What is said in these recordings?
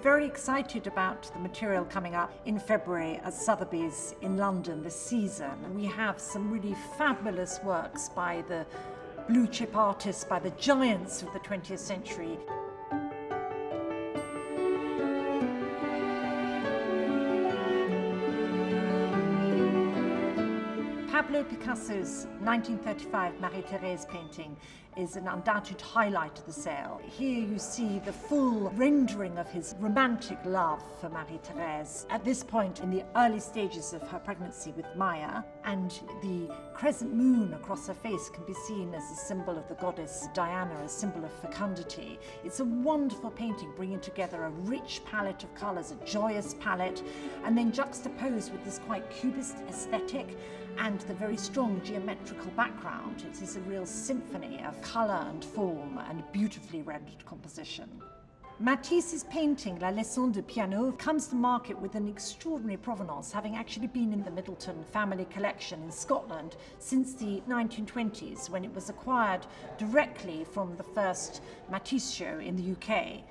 Very excited about the material coming up in February at Sotheby's in London this season. We have some really fabulous works by the blue chip artists, by the giants of the 20th century. Pablo Picasso's 1935 Marie-Thérèse painting is an undoubted highlight of the sale. Here you see the full rendering of his romantic love for Marie-Thérèse at this point in the early stages of her pregnancy with Maya, and the crescent moon across her face can be seen as a symbol of the goddess Diana, a symbol of fecundity. It's a wonderful painting, bringing together a rich palette of colours, a joyous palette, and then juxtaposed with this quite cubist aesthetic and the very strong geometrical background. It is a real symphony of colour and form and beautifully rendered composition. Matisse's painting, La Leçon de Piano, comes to market with an extraordinary provenance, having actually been in the Middleton family collection in Scotland since the 1920s, when it was acquired directly from the first Matisse show in the UK.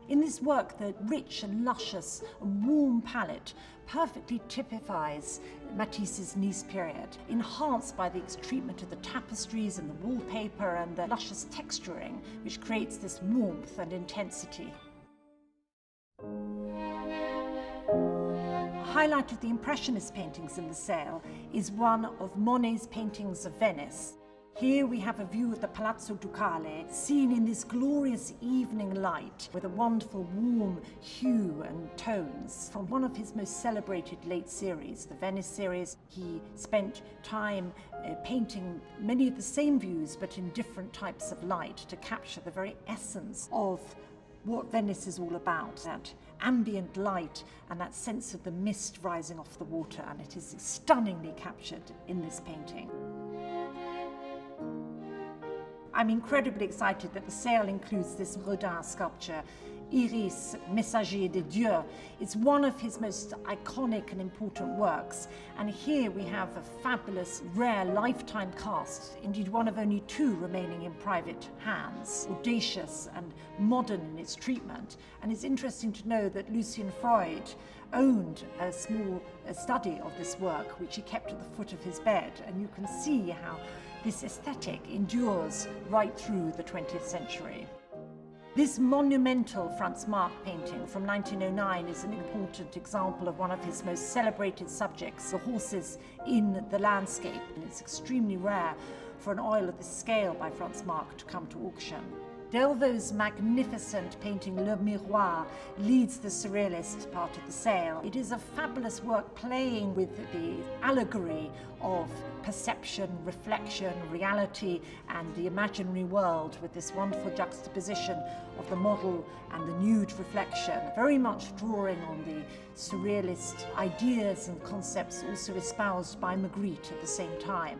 In this work, the rich and luscious and warm palette perfectly typifies Matisse's Nice period, enhanced by the treatment of the tapestries and the wallpaper and the luscious texturing, which creates this warmth and intensity. Highlight of the Impressionist paintings in the sale is one of Monet's paintings of Venice. Here we have a view of the Palazzo Ducale, seen in this glorious evening light with a wonderful warm hue and tones. From one of his most celebrated late series, the Venice series, he spent time painting many of the same views but in different types of light to capture the very essence of what Venice is all about, that ambient light and that sense of the mist rising off the water, and it is stunningly captured in this painting. I'm incredibly excited that the sale includes this Rodin sculpture, Iris, Messager des Dieux. It's one of his most iconic and important works, and here we have a fabulous, rare lifetime cast, indeed one of only two remaining in private hands, audacious and modern in its treatment. And it's interesting to know that Lucian Freud owned a small study of this work, which he kept at the foot of his bed, and you can see how this aesthetic endures right through the 20th century. This monumental Franz Marc painting from 1909 is an important example of one of his most celebrated subjects, the horses in the landscape, and it's extremely rare for an oil of this scale by Franz Marc to come to auction. Delvaux's magnificent painting Le Miroir leads the surrealist part of the sale. It is a fabulous work playing with the allegory of perception, reflection, reality, and the imaginary world, with this wonderful juxtaposition of the model and the nude reflection, very much drawing on the surrealist ideas and concepts also espoused by Magritte at the same time.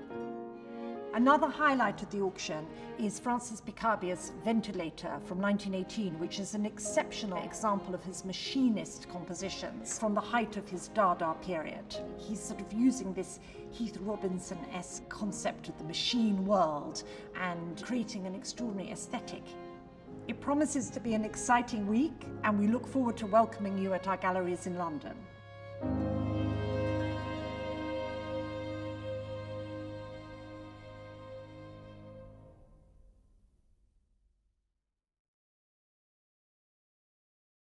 Another highlight of the auction is Francis Picabia's Ventilator from 1918, which is an exceptional example of his machinist compositions from the height of his Dada period. He's sort of using this Heath Robinson-esque concept of the machine world and creating an extraordinary aesthetic. It promises to be an exciting week, and we look forward to welcoming you at our galleries in London.